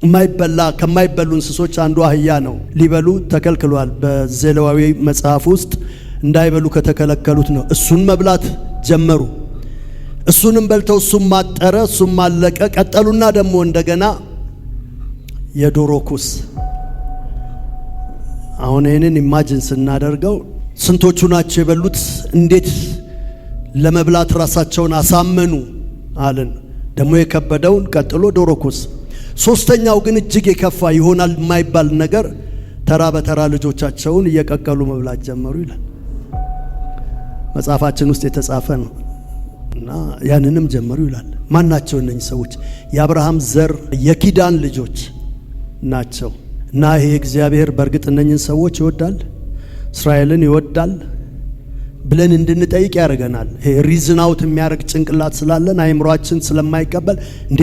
የማይበላ ከማይበሉ እንስሶች አንዱ አህያ ነው። ሊበሉ ተከልክሏል። በዘሌዋዊ መጽሐፍ ውስጥ እንዳይበሉ ከተከለከሉት ነው። እሱን መብላት ጀመሩ። እሱንም በልተው እሱም ማጠረ፣ እሱም ማለቀ። ቀጠሉና ደግሞ እንደገና የዶሮ ኩስ። አሁን ይሄንን ኢማጂን ስናደርገው ስንቶቹ ናቸው የበሉት? እንዴት ለመብላት ራሳቸውን አሳመኑ አለን። ደግሞ የከበደውን ቀጥሎ ዶሮ ኩስ። ሶስተኛው ግን እጅግ የከፋ ይሆናል የማይባል ነገር ተራ በተራ ልጆቻቸውን እየቀቀሉ መብላት ጀመሩ ይላል መጽሐፋችን ውስጥ የተጻፈ ነው። እና ያንንም ጀመሩ ይላል። ማን ናቸው እነኚህ ሰዎች? የአብርሃም ዘር የኪዳን ልጆች ናቸው። እና ይሄ እግዚአብሔር በእርግጥ እነኚህን ሰዎች ይወዳል፣ እስራኤልን ይወዳል ብለን እንድንጠይቅ ያደርገናል። ይሄ ሪዝን አውት የሚያደርግ ጭንቅላት ስላለን አይምሮአችን ስለማይቀበል እንዴ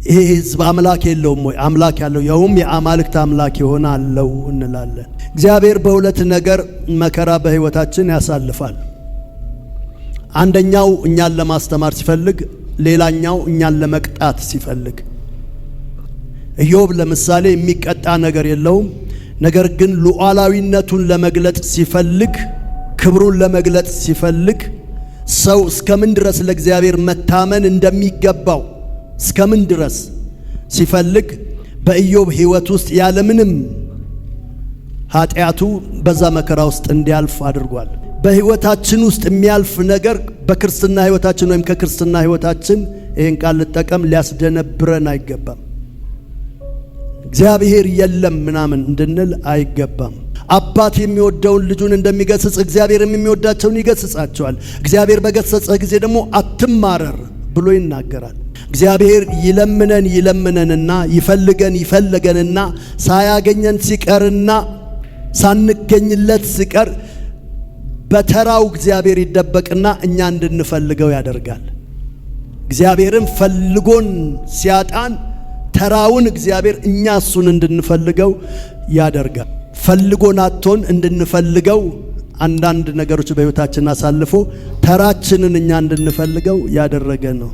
ይሄ ህዝብ አምላክ የለውም ወይ? አምላክ ያለው ያውም የአማልክት አምላክ የሆነ አለው እንላለን። እግዚአብሔር በሁለት ነገር መከራ በህይወታችን ያሳልፋል። አንደኛው እኛን ለማስተማር ሲፈልግ፣ ሌላኛው እኛን ለመቅጣት ሲፈልግ። ኢዮብ ለምሳሌ የሚቀጣ ነገር የለውም። ነገር ግን ሉዓላዊነቱን ለመግለጥ ሲፈልግ፣ ክብሩን ለመግለጥ ሲፈልግ ሰው እስከምን ድረስ ለእግዚአብሔር መታመን እንደሚገባው እስከምን ድረስ ሲፈልግ በኢዮብ ህይወት ውስጥ ያለምንም ኃጢአቱ በዛ መከራ ውስጥ እንዲያልፍ አድርጓል። በህይወታችን ውስጥ የሚያልፍ ነገር በክርስትና ህይወታችን ወይም ከክርስትና ህይወታችን ይሄን ቃል ልጠቀም ሊያስደነብረን አይገባም። እግዚአብሔር የለም ምናምን እንድንል አይገባም። አባት የሚወደውን ልጁን እንደሚገስጽ እግዚአብሔርም የሚወዳቸውን ይገስጻቸዋል። እግዚአብሔር በገሰጸ ጊዜ ደግሞ አትማረር ብሎ ይናገራል። እግዚአብሔር ይለምነንና ይፈልገንና ሳያገኘን ሲቀርና ሳንገኝለት ሲቀር በተራው እግዚአብሔር ይደበቅና እኛ እንድንፈልገው ያደርጋል። እግዚአብሔርን ፈልጎን ሲያጣን ተራውን እግዚአብሔር እኛ እሱን እንድንፈልገው ያደርጋል። ፈልጎን አጥቶን እንድንፈልገው አንዳንድ ነገሮች በህይወታችን አሳልፎ ተራችንን እኛ እንድንፈልገው ያደረገ ነው።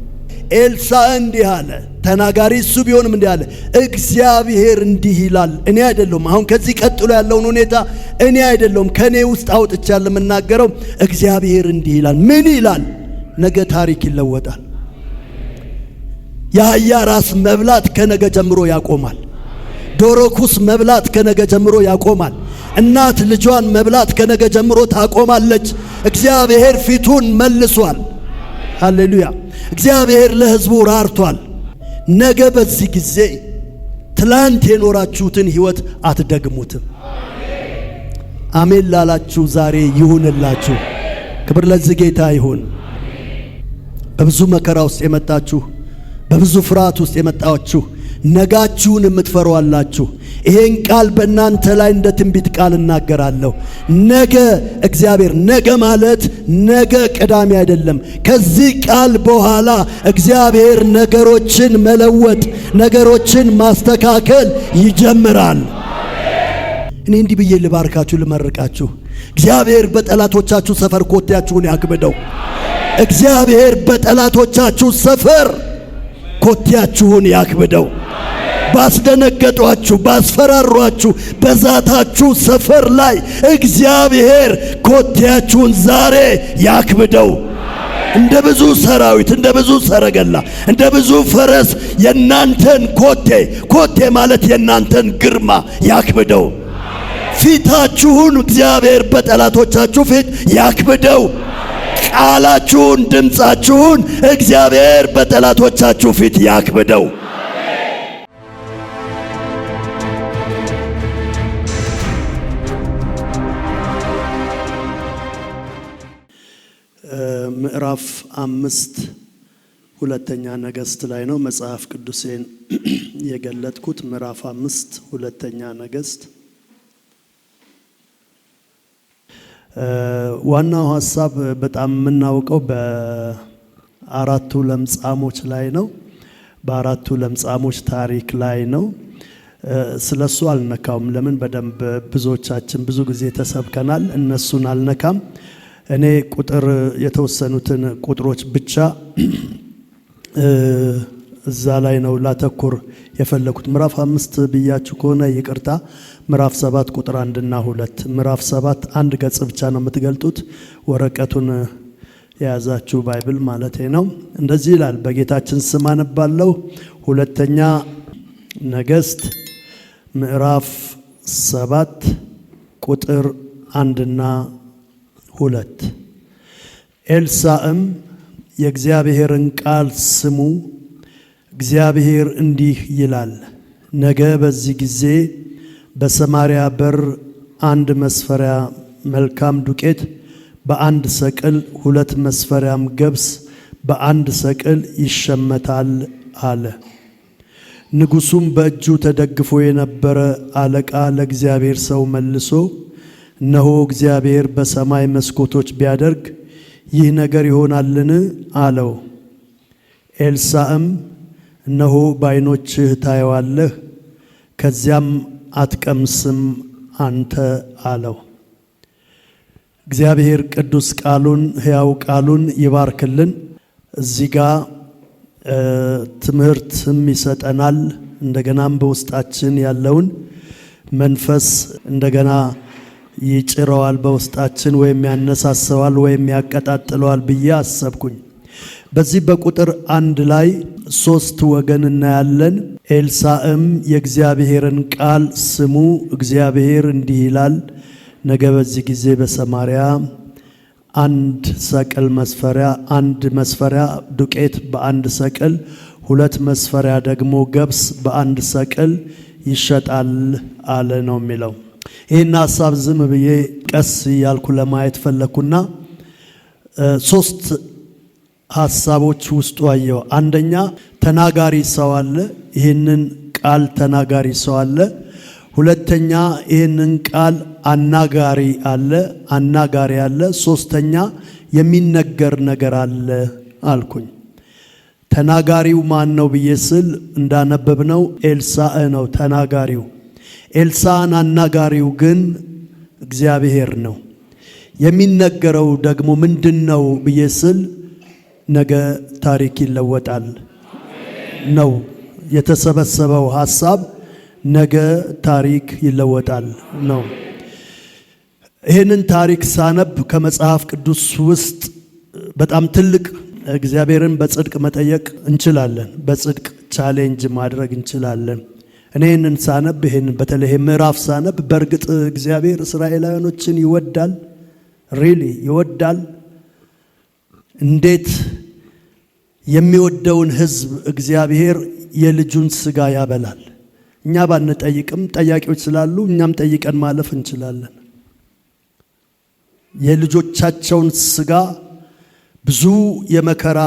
ኤልሳ እንዲህ አለ። ተናጋሪ እሱ ቢሆንም እንዲህ አለ፣ እግዚአብሔር እንዲህ ይላል። እኔ አይደለሁም። አሁን ከዚህ ቀጥሎ ያለውን ሁኔታ እኔ አይደለሁም፣ ከኔ ውስጥ አውጥቻለሁ የምናገረው። እግዚአብሔር እንዲህ ይላል። ምን ይላል? ነገ ታሪክ ይለወጣል። የአህያ ራስ መብላት ከነገ ጀምሮ ያቆማል። ዶሮ ኩስ መብላት ከነገ ጀምሮ ያቆማል። እናት ልጇን መብላት ከነገ ጀምሮ ታቆማለች። እግዚአብሔር ፊቱን መልሷል። ሃሌሉያ! እግዚአብሔር ለሕዝቡ ራርቷል። ነገ በዚህ ጊዜ ትላንት የኖራችሁትን ህይወት አትደግሙትም። አሜን ላላችሁ ዛሬ ይሁንላችሁ። ክብር ለዚህ ጌታ ይሁን። በብዙ መከራ ውስጥ የመጣችሁ፣ በብዙ ፍርሃት ውስጥ የመጣችሁ ነጋችሁን የምትፈሩ አላችሁ። ይሄን ቃል በእናንተ ላይ እንደ ትንቢት ቃል እናገራለሁ። ነገ እግዚአብሔር፣ ነገ ማለት ነገ ቅዳሜ አይደለም። ከዚህ ቃል በኋላ እግዚአብሔር ነገሮችን መለወጥ፣ ነገሮችን ማስተካከል ይጀምራል። እኔ እንዲህ ብዬ ልባርካችሁ፣ ልመርቃችሁ። እግዚአብሔር በጠላቶቻችሁ ሰፈር ኮቴያችሁን ያክብደው። እግዚአብሔር በጠላቶቻችሁ ሰፈር ኮቴያችሁን ያክብደው። ባስደነገጧችሁ፣ ባስፈራሯችሁ፣ በዛታችሁ ሰፈር ላይ እግዚአብሔር ኮቴያችሁን ዛሬ ያክብደው። እንደ ብዙ ሰራዊት፣ እንደ ብዙ ሰረገላ፣ እንደ ብዙ ፈረስ የናንተን ኮቴ ማለት የናንተን ግርማ ያክብደው። ፊታችሁን እግዚአብሔር በጠላቶቻችሁ ፊት ያክብደው። ቃላችሁን፣ ድምፃችሁን እግዚአብሔር በጠላቶቻችሁ ፊት ያክብደው። ምዕራፍ 5 ሁለተኛ ነገሥት ላይ ነው መጽሐፍ ቅዱሴን የገለጥኩት። ምዕራፍ 5 ሁለተኛ ነገሥት። ዋናው ሐሳብ በጣም የምናውቀው በአራቱ ለምጻሞች ላይ ነው። በአራቱ ለምጻሞች ታሪክ ላይ ነው። ስለሱ አልነካውም። ለምን? በደንብ ብዙዎቻችን ብዙ ጊዜ ተሰብከናል። እነሱን አልነካም። እኔ ቁጥር የተወሰኑትን ቁጥሮች ብቻ እዛ ላይ ነው ላተኩር የፈለኩት። ምዕራፍ 5 ብያችሁ ከሆነ ይቅርታ፣ ምዕራፍ 7 ቁጥር 1 እና 2። ምዕራፍ 7 አንድ ገጽ ብቻ ነው የምትገልጡት፣ ወረቀቱን የያዛችሁ ባይብል ማለት ነው። እንደዚህ ይላል፣ በጌታችን ስም አነባለሁ። ሁለተኛ ነገሥት ምዕራፍ 7 ቁጥር 1 እና 2። ኤልሳዕም የእግዚአብሔርን ቃል ስሙ፣ እግዚአብሔር እንዲህ ይላል፣ ነገ በዚህ ጊዜ በሰማርያ በር 1 መስፈሪያ መልካም ዱቄት በ1 ሰቅል 2 መስፈሪያም ገብስ በ1 ሰቅል ይሸመታል አለ። ንጉሡም በእጁ ተደግፎ የነበረ አለቃ ለእግዚአብሔር ሰው መልሶ እነሆ እግዚአብሔር በሰማይ መስኮቶች ቢያደርግ ይህ ነገር ይሆናልን? አለው። ኤልሳዕም እነሆ በዓይኖችህ ታየዋለህ፣ ከዚያም አትቀምስም አንተ አለው። እግዚአብሔር ቅዱስ ቃሉን ሕያው ቃሉን ይባርክልን። እዚህ ጋር ትምህርትም ይሰጠናል። እንደገናም በውስጣችን ያለውን መንፈስ እንደገና ይጭረዋል፣ በውስጣችን ወይም ያነሳሰዋል ወይም ያቀጣጥለዋል ብዬ አሰብኩኝ። በዚህ በቁጥር 1 ላይ 3 ወገን እናያለን። ኤልሳዕም የእግዚአብሔርን ቃል ስሙ፣ እግዚአብሔር እንዲህ ይላል፣ ነገ በዚህ ጊዜ በሰማርያ 1 ሰቅል መስፈሪያ 1 መስፈሪያ ዱቄት በ1 ሰቅል 2 መስፈሪያ ደግሞ ገብስ በ1 ሰቅል ይሸጣል አለ ነው የሚለው። ይህን ሀሳብ ዝም ብዬ ቀስ እያልኩ ለማየት ፈለኩና 3 ሀሳቦች ውስጡ አየሁ። አንደኛ ተናጋሪ ሰው አለ፣ ይህንን ቃል ተናጋሪ ሰው አለ። ሁለተኛ ይህንን ቃል አናጋሪ አለ። ሶስተኛ የሚነገር ነገር አለ አልኩኝ። ተናጋሪው ማን ነው ብዬ ስል እንዳነበብነው ኤልሳዕ ነው ተናጋሪው። ኤልሳዕን አናጋሪው ግን እግዚአብሔር ነው። የሚነገረው ደግሞ ምንድነው ብዬ ስል ነገ ታሪክ ይለወጣል ነው የተሰበሰበው ሐሳብ። ነገ ታሪክ ይለወጣል ነው። ይህንን ታሪክ ሳነብ ከመጽሐፍ ቅዱስ ውስጥ በጣም ትልቅ እግዚአብሔርን በጽድቅ መጠየቅ እንችላለን፣ በጽድቅ ቻሌንጅ ማድረግ እንችላለን። እኔ ይህንን ሳነብ ይህንን በተለይ ምዕራፍ ሳነብ በእርግጥ እግዚአብሔር እስራኤላውያኖችን ይወዳል፣ ሪሊ ይወዳል። እንዴት የሚወደውን ሕዝብ እግዚአብሔር የልጁን ሥጋ ያበላል። እኛ ባንጠይቅም ጠያቂዎች ስላሉ እኛም ጠይቀን ማለፍ እንችላለን። የልጆቻቸውን ሥጋ ብዙ የመከራ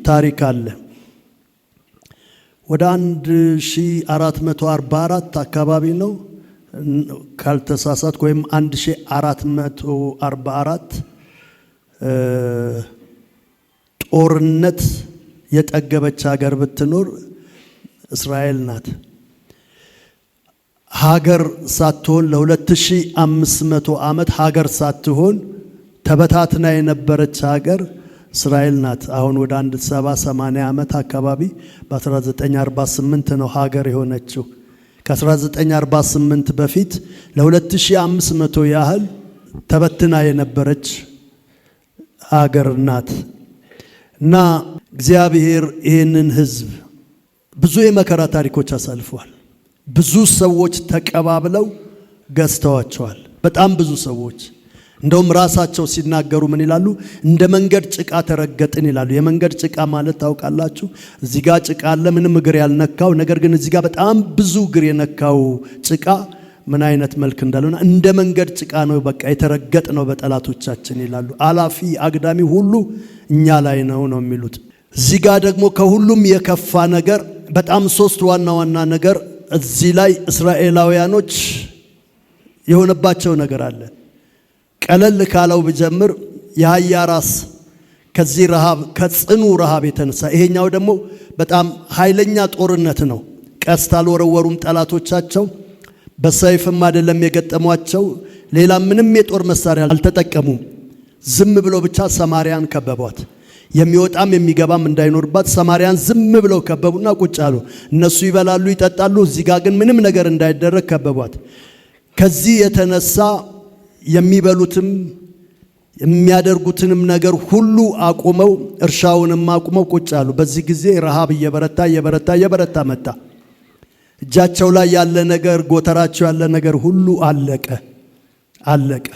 ታሪክ አለ። ወደ 1444 አካባቢ ነው ካልተሳሳትኩ፣ ወይም 1444 ጦርነት የጠገበች ሀገር ብትኖር እስራኤል ናት። ሀገር ሳትሆን ለ2500 ዓመት ሀገር ሳትሆን ተበታትና የነበረች ሀገር እስራኤል ናት። አሁን ወደ 70-80 ዓመት አካባቢ በ1948 ነው ሀገር የሆነችው። ከ1948 በፊት ለ2500 ያህል ተበትና የነበረች ሀገር ናት። እና እግዚአብሔር ይህንን ሕዝብ ብዙ የመከራ ታሪኮች አሳልፈዋል። ብዙ ሰዎች ተቀባብለው ገዝተዋቸዋል። በጣም ብዙ ሰዎች እንደውም ራሳቸው ሲናገሩ ምን ይላሉ? እንደ መንገድ ጭቃ ተረገጥን ይላሉ። የመንገድ ጭቃ ማለት ታውቃላችሁ? እዚህ ጋር ጭቃ አለ፣ ምንም እግር ያልነካው ነገር ግን እዚህ ጋር በጣም ብዙ እግር የነካው ጭቃ ምን አይነት መልክ እንዳለና እንደ መንገድ ጭቃ ነው፣ በቃ የተረገጥ ነው በጠላቶቻችን ይላሉ። አላፊ አግዳሚ ሁሉ እኛ ላይ ነው የሚሉት። እዚህ ጋር ደግሞ ከሁሉም የከፋ ነገር በጣም 3 ዋና ዋና ነገር እዚህ ላይ እስራኤላውያኖች የሆነባቸው ነገር አለ። ቀለል ካለው ብጀምር የአህያ ራስ ከዚህ ረሃብ ከጽኑ ረሃብ የተነሳ፣ ይሄኛው ደግሞ በጣም ኃይለኛ ጦርነት ነው። ቀስት አልወረወሩም ጠላቶቻቸው፣ በሰይፍም አይደለም የገጠሟቸው፣ ሌላ ምንም የጦር መሳሪያ አልተጠቀሙም። ዝም ብሎ ብቻ ሰማርያን ከበቧት። የሚወጣም የሚገባም እንዳይኖርባት ሰማርያን ዝም ብለው ከበቡና ቁጭ አሉ። እነሱ ይበላሉ ይጠጣሉ፣ እዚህ ጋር ግን ምንም ነገር እንዳይደረግ ከበቧት። ከዚህ የተነሳ የሚበሉትም የሚያደርጉትንም ነገር ሁሉ አቁመው እርሻውንም አቁመው ቁጭ አሉ። በዚህ ጊዜ ረሃብ እየበረታ መጣ። እጃቸው ላይ ያለ ነገር፣ ጎተራቸው ያለ ነገር ሁሉ አለቀ።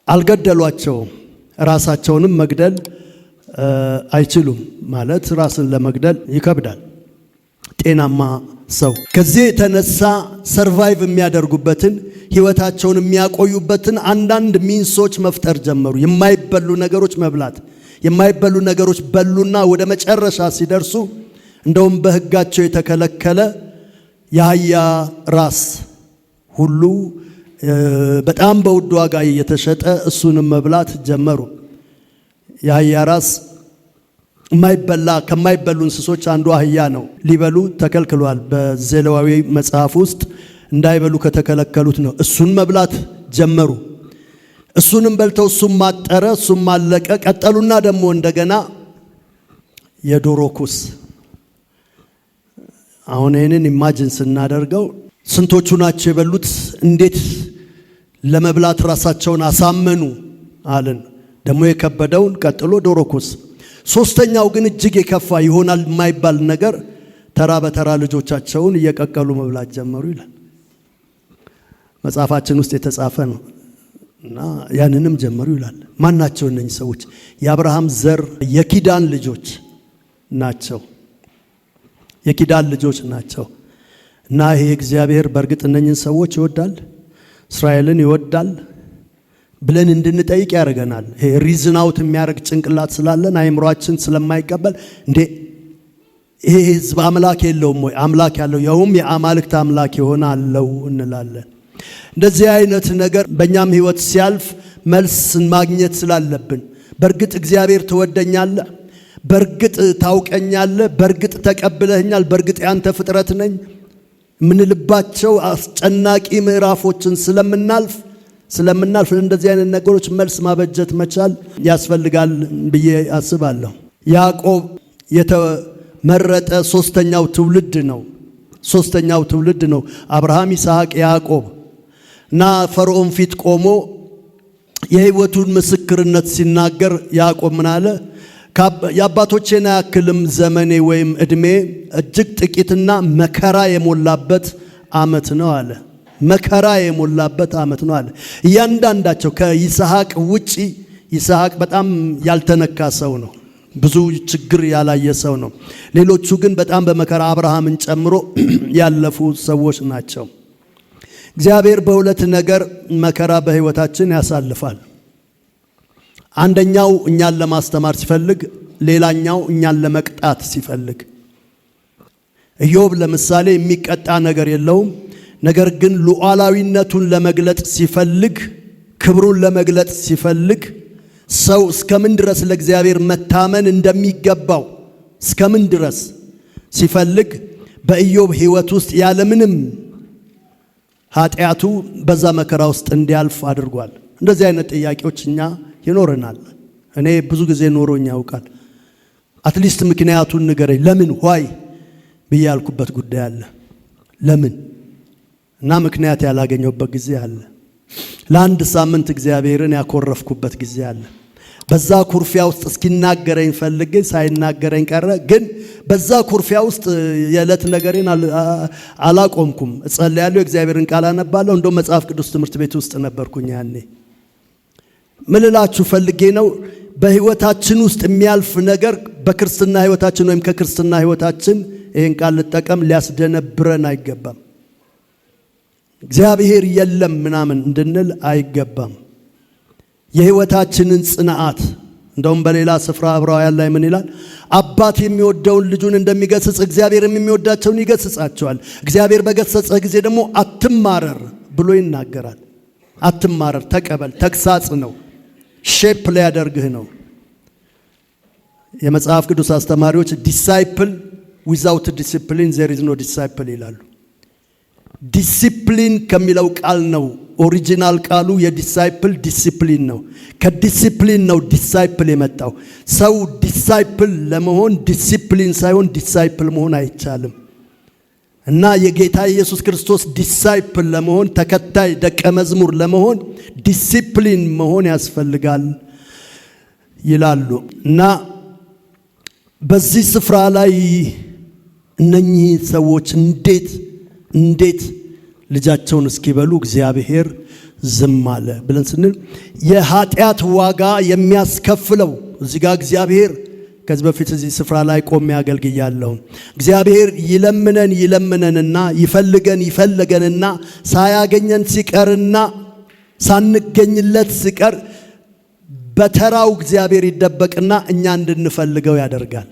አልገደሏቸውም። ራሳቸውንም መግደል አይችሉም። ማለት ራስን ለመግደል ይከብዳል ጤናማ ሰው። ከዚህ የተነሳ ሰርቫይቭ የሚያደርጉበትን ህይወታቸውን የሚያቆዩበትን አንዳንድ ሚንሶች መፍጠር ጀመሩ። የማይበሉ ነገሮች መብላት። የማይበሉ ነገሮች በሉና ወደ መጨረሻ ሲደርሱ እንደውም በህጋቸው የተከለከለ የአህያ ራስ ሁሉ በጣም በውድ ዋጋ እየተሸጠ እሱንም መብላት ጀመሩ። የአህያ ራስ የማይበላ ከማይበሉ እንስሶች አንዱ አህያ ነው። ሊበሉ ተከልክሏል። በዘሌዋዊ መጽሐፍ ውስጥ እንዳይበሉ ከተከለከሉት ነው። እሱን መብላት ጀመሩ። እሱንም በልተው እሱም ማጠረ፣ እሱም ማለቀ። ቀጠሉና ደግሞ እንደገና የዶሮ ኩስ። አሁን ይህንን ኢማጂን ስናደርገው ስንቶቹ ናቸው የበሉት? እንዴት ለመብላት ራሳቸውን አሳመኑ አለን። ደግሞ የከበደውን ቀጥሎ ዶሮ ኩስ። ሶስተኛው ግን እጅግ የከፋ ይሆናል የማይባል ነገር ተራ በተራ ልጆቻቸውን እየቀቀሉ መብላት ጀመሩ ይላል መጽሐፋችን ውስጥ የተጻፈ ነው። እና ያንንም ጀመሩ ይላል። ማን ናቸው እነዚህ ሰዎች? የአብርሃም ዘር የኪዳን ልጆች ናቸው። የኪዳን ልጆች ናቸው። እና ይሄ እግዚአብሔር በእርግጥ እነኝህን ሰዎች ይወዳል፣ እስራኤልን ይወዳል ብለን እንድንጠይቅ ያደርገናል። ይሄ ሪዝን አውት የሚያደርግ ጭንቅላት ስላለን አይምሯችን ስለማይቀበል እንዴ ይሄ ህዝብ አምላክ የለውም ወይ? አምላክ ያለው ያውም የአማልክት አምላክ የሆነ አለው እንላለን። እንደዚህ አይነት ነገር በእኛም ህይወት ሲያልፍ መልስ ማግኘት ስላለብን በእርግጥ እግዚአብሔር ትወደኛለህ፣ በእርግጥ ታውቀኛለህ፣ በእርግጥ ተቀብለኸኛል፣ በእርግጥ ያንተ ፍጥረት ነኝ ምንልባቸው አስጨናቂ ምዕራፎችን ስለምናልፍ እንደዚህ አይነት ነገሮች መልስ ማበጀት መቻል ያስፈልጋል ብዬ አስባለሁ። ያዕቆብ የተመረጠ ሶስተኛው ትውልድ ነው። አብርሃም፣ ይስሐቅ፣ ያዕቆብ እና ፈርዖን ፊት ቆሞ የህይወቱን ምስክርነት ሲናገር ያዕቆብ ምን አለ? የአባቶቼን ያክልም ዘመኔ ወይም እድሜ እጅግ ጥቂትና መከራ የሞላበት ዓመት ነው አለ። መከራ የሞላበት ዓመት ነው አለ። እያንዳንዳቸው ከይስሐቅ ውጪ፣ ይስሐቅ በጣም ያልተነካ ሰው ነው፣ ብዙ ችግር ያላየ ሰው ነው። ሌሎቹ ግን በጣም በመከራ አብርሃምን ጨምሮ ያለፉ ሰዎች ናቸው። እግዚአብሔር በሁለት ነገር መከራ በህይወታችን ያሳልፋል። አንደኛው እኛን ለማስተማር ሲፈልግ፣ ሌላኛው እኛን ለመቅጣት ሲፈልግ። ኢዮብ ለምሳሌ የሚቀጣ ነገር የለውም። ነገር ግን ሉዓላዊነቱን ለመግለጥ ሲፈልግ፣ ክብሩን ለመግለጥ ሲፈልግ፣ ሰው እስከምን ድረስ ለእግዚአብሔር መታመን እንደሚገባው እስከምን ድረስ ሲፈልግ በኢዮብ ህይወት ውስጥ ያለምንም ኃጢአቱ በዛ መከራ ውስጥ እንዲያልፍ አድርጓል። እንደዚህ አይነት ጥያቄዎች እኛ ይኖረናል። እኔ ብዙ ጊዜ ኖሮኝ ያውቃል። አትሊስት ምክንያቱን ንገረኝ፣ ለምን ዋይ ብዬ ያልኩበት ጉዳይ አለ። ለምን እና ምክንያት ያላገኘሁበት ጊዜ አለ። ለአንድ ሳምንት እግዚአብሔርን ያኮረፍኩበት ጊዜ አለ። በዛ ኩርፊያ ውስጥ እስኪናገረኝ ፈልጌ ሳይናገረኝ ቀረ። ግን በዛ ኩርፊያ ውስጥ የዕለት ነገሬን አላቆምኩም። እጸልያለሁ፣ እግዚአብሔርን ቃል አነባለሁ። እንደው መጽሐፍ ቅዱስ ትምህርት ቤት ውስጥ ነበርኩኝ ያኔ። ምልላችሁ ፈልጌ ነው፣ በህይወታችን ውስጥ የሚያልፍ ነገር በክርስትና ህይወታችን ወይም ከክርስትና ህይወታችን ይሄን ቃል ልጠቀም ሊያስደነብረን አይገባም። እግዚአብሔር የለም ምናምን እንድንል አይገባም። የህይወታችንን ጽናት እንደውም በሌላ ስፍራ ዕብራውያን ላይ ምን ይላል? አባት የሚወደውን ልጁን እንደሚገስጽ እግዚአብሔርም የሚወዳቸውን ይገስጻቸዋል። እግዚአብሔር በገሰጸ ጊዜ ደግሞ አትማረር ብሎ ይናገራል። አትማረር፣ ተቀበል። ተግሳጽ ነው፣ ሼፕ ሊያደርግህ ነው። የመጽሐፍ ቅዱስ አስተማሪዎች ዲሳይፕል ዊዛውት ዲሲፕሊን ዜር ኢዝ ኖ ዲሳይፕል ይላሉ። ዲሲፕሊን ከሚለው ቃል ነው። ኦሪጂናል ቃሉ የዲሳይፕል ዲሲፕሊን ነው። ከዲሲፕሊን ነው ዲሳይፕል የመጣው። ሰው ዲሳይፕል ለመሆን ዲሲፕሊን ሳይሆን ዲሳይፕል መሆን አይቻልም። እና የጌታ ኢየሱስ ክርስቶስ ዲሳይፕል ለመሆን ተከታይ ደቀ መዝሙር ለመሆን ዲሲፕሊን መሆን ያስፈልጋል ይላሉ። እና በዚህ ስፍራ ላይ እነኚህ ሰዎች እንዴት ልጃቸውን እስኪበሉ እግዚአብሔር ዝም አለ ብለን ስንል የኃጢአት ዋጋ የሚያስከፍለው እዚህ ጋር እግዚአብሔር ከዚህ በፊት እዚህ ስፍራ ላይ ቆሜ አገልግያለሁ። እግዚአብሔር ይለምነንና ይፈልገንና ሳያገኘን ሲቀርና ሳንገኝለት ሲቀር በተራው እግዚአብሔር ይደበቅና እኛ እንድንፈልገው ያደርጋል።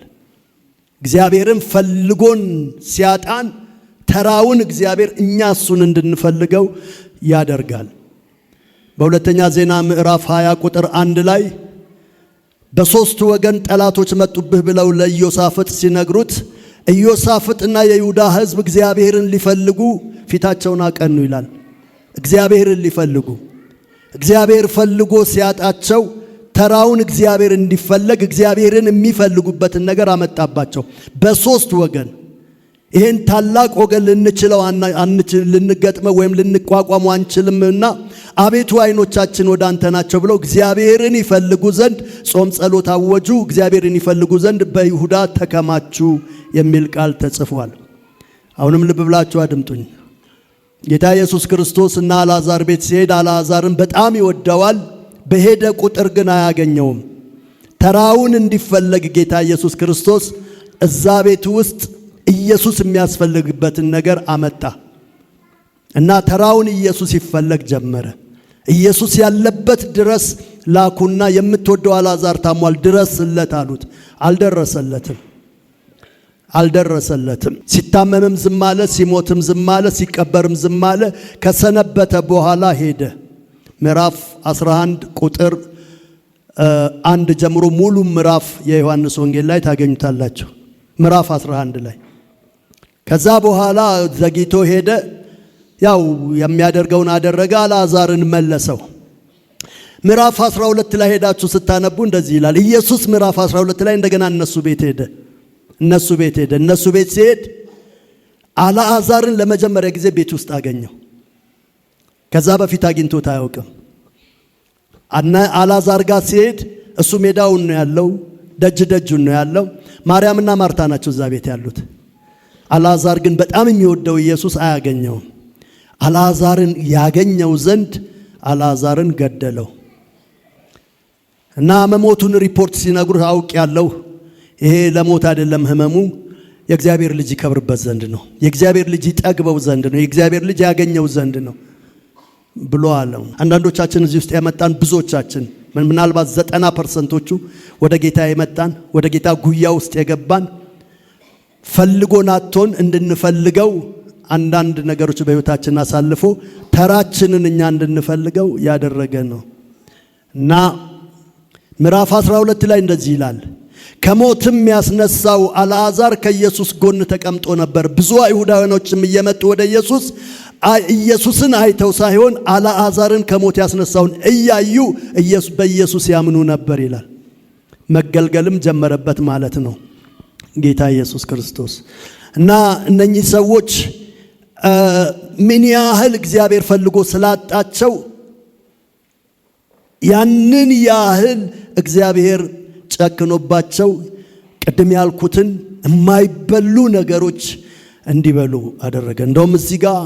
እግዚአብሔርን ፈልጎን ሲያጣን ተራውን እግዚአብሔር እኛ እሱን እንድንፈልገው ያደርጋል። በሁለተኛ ዜና ምዕራፍ 20 ቁጥር 1 ላይ በሶስት ወገን ጠላቶች መጡብህ ብለው ለኢዮሳፍጥ ሲነግሩት ኢዮሳፍጥና የይሁዳ ሕዝብ እግዚአብሔርን ሊፈልጉ ፊታቸውን አቀኑ ይላል። እግዚአብሔርን ሊፈልጉ እግዚአብሔር ፈልጎ ሲያጣቸው ተራውን እግዚአብሔር እንዲፈለግ እግዚአብሔርን የሚፈልጉበትን ነገር አመጣባቸው በሶስት ወገን። ይሄን ታላቅ ወገን ልንገጥመው ወይም ልንቋቋሙ አንችልምና አቤቱ አይኖቻችን ወደ አንተ ናቸው ብለው እግዚአብሔርን ይፈልጉ ዘንድ ጾም ጸሎት አወጁ። እግዚአብሔርን ይፈልጉ ዘንድ በይሁዳ ተከማቹ የሚል ቃል ተጽፏል። አሁንም ልብ ብላችሁ አድምጡኝ። ጌታ ኢየሱስ ክርስቶስ እና አልዓዛር ቤት ሲሄድ አልዓዛርን በጣም ይወደዋል። በሄደ ቁጥር ግን አያገኘውም። ተራውን እንዲፈለግ ጌታ ኢየሱስ ክርስቶስ እዛ ቤት ውስጥ ኢየሱስ የሚያስፈልግበትን ነገር አመጣ እና ተራውን ኢየሱስ ይፈለግ ጀመረ። ኢየሱስ ያለበት ድረስ ላኩና የምትወደው አልዓዛር ታሟል ድረስለት አሉት። አልደረሰለትም። ሲታመምም ዝም አለ፣ ሲሞትም ዝም አለ፣ ሲቀበርም ዝም አለ። ከሰነበተ በኋላ ሄደ። ምዕራፍ 11 ቁጥር 1 ጀምሮ ሙሉ ምዕራፍ የዮሐንስ ወንጌል ላይ ታገኙታላችሁ። ምዕራፍ 11 ላይ ከዛ በኋላ ዘግይቶ ሄደ። ያው የሚያደርገውን አደረገ። አልዓዛርን መለሰው። ምዕራፍ 12 ላይ ሄዳችሁ ስታነቡ እንደዚህ ይላል። ኢየሱስ ምዕራፍ 12 ላይ እንደገና እነሱ ቤት ሄደ። እነሱ ቤት ሲሄድ አልዓዛርን ለመጀመሪያ ጊዜ ቤት ውስጥ አገኘው። ከዛ በፊት አግኝቶት አያውቅም። አልዓዛር ጋር ሲሄድ እሱ ሜዳውን ነው ያለው፣ ደጁን ነው ያለው። ማርያምና ማርታ ናቸው እዛ ቤት ያሉት። አልዓዛር ግን በጣም የሚወደው ኢየሱስ አያገኘውም። አልዓዛርን ያገኘው ዘንድ አልዓዛርን ገደለው እና መሞቱን ሪፖርት ሲነግሩት አውቄያለሁ፣ ይሄ ለሞት አይደለም ህመሙ የእግዚአብሔር ልጅ ይከብርበት ዘንድ ነው፣ የእግዚአብሔር ልጅ ይጠግበው ዘንድ ነው፣ የእግዚአብሔር ልጅ ያገኘው ዘንድ ነው ብሎ አለው። አንዳንዶቻችን እዚህ ውስጥ ያመጣን ብዙዎቻችን ምናልባት 90%ዎቹ ወደ ጌታ የመጣን ወደ ጌታ ጉያ ውስጥ የገባን ፈልጎን አጥቶን እንድንፈልገው አንዳንድ ነገሮች በህይወታችን አሳልፎ ተራችንን እኛ እንድንፈልገው ያደረገ ነው እና ምዕራፍ 12 ላይ እንደዚህ ይላል። ከሞትም ያስነሳው አልዓዛር ከኢየሱስ ጎን ተቀምጦ ነበር። ብዙ አይሁዳውያኖችም እየመጡ ወደ ኢየሱስን አይተው ሳይሆን አልዓዛርን ከሞት ያስነሳውን እያዩ በኢየሱስ ያምኑ ነበር ይላል። መገልገልም ጀመረበት ማለት ነው ጌታ ኢየሱስ ክርስቶስ። እና እነኚህ ሰዎች ምን ያህል እግዚአብሔር ፈልጎ ስላጣቸው ያንን ያህል እግዚአብሔር ጨክኖባቸው ቅድም ያልኩትን የማይበሉ ነገሮች እንዲበሉ አደረገ። እንደውም እዚህ ጋር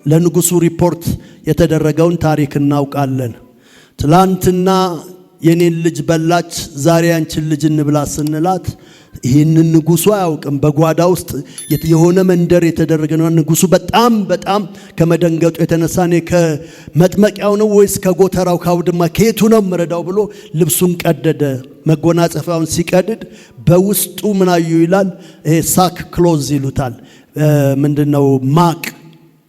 ለንጉሱ ሪፖርት የተደረገውን ታሪክ እናውቃለን። ትላንትና የኔን ልጅ በላች፣ ዛሬ አንቺን ልጅ እንብላ ስንላት ይህንን ንጉሱ አያውቅም። በጓዳ ውስጥ የሆነ መንደር የተደረገ ነው። ንጉሱ በጣም ከመደንገጡ የተነሳ እኔ ከመጥመቂያው ነው ወይስ ከጎተራው ካውድማ ከየቱ ነው መረዳው ብሎ ልብሱን ቀደደ። መጎናጸፊያውን ሲቀድድ በውስጡ ምን አዩ ይላል? ይሄ ሳክ ክሎዝ ይሉታል። ምንድነው? ማቅ